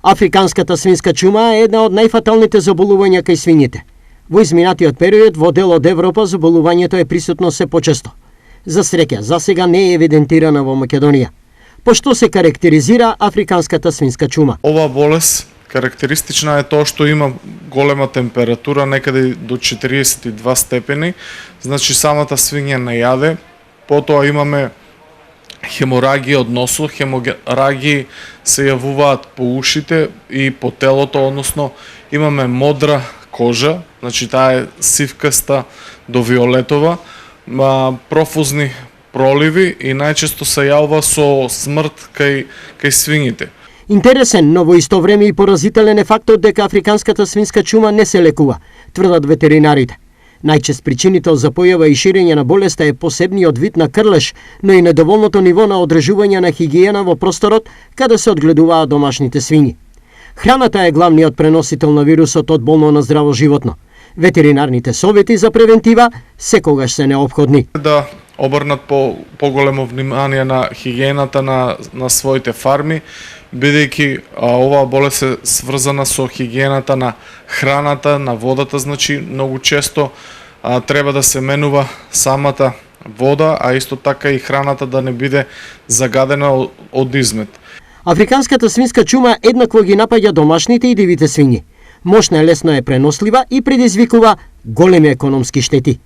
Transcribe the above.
Африканската свинска чума е една од најфаталните заболувања кај свињите. Во изминатиот период во дел од Европа заболувањето е присутно се почесто. За среќа, засега не е евидентирана во Македонија. По што се карактеризира африканската свинска чума? Ова болест карактеристична е тоа што има голема температура, некаде до 42 степени, значи самата свиња не јаде. Потоа имаме хеморагија од носот, хеморагии се јавуваат по ушите и по телото, односно имаме модра кожа, значи таа е сивкаста до виолетова, профузни проливи и најчесто се јавува со смрт кај свињите. Интересен, но во исто време и поразителен е фактот дека африканската свинска чума не се лекува, тврдат ветеринарите. Најчест причинител за појава и ширење на болеста е посебниот вид на крлеш, но и недоволното ниво на одржување на хигиена во просторот каде се одгледуваат домашните свињи. Храната е главниот преносител на вирусот од болно на здраво животно. Ветеринарните совети за превентива секогаш се неопходни. Да обрнат поголемо внимание на хигиената на своите фарми, бидејќи оваа болест е сврзана со хигиената на храната, на водата, значи многу често треба да се менува самата вода, а исто така и храната да не биде загадена од измет. Африканската свинска чума еднакво ги напаѓа домашните и дивите свињи. Мощна, лесно е пренослива и предизвикува големи економски штети.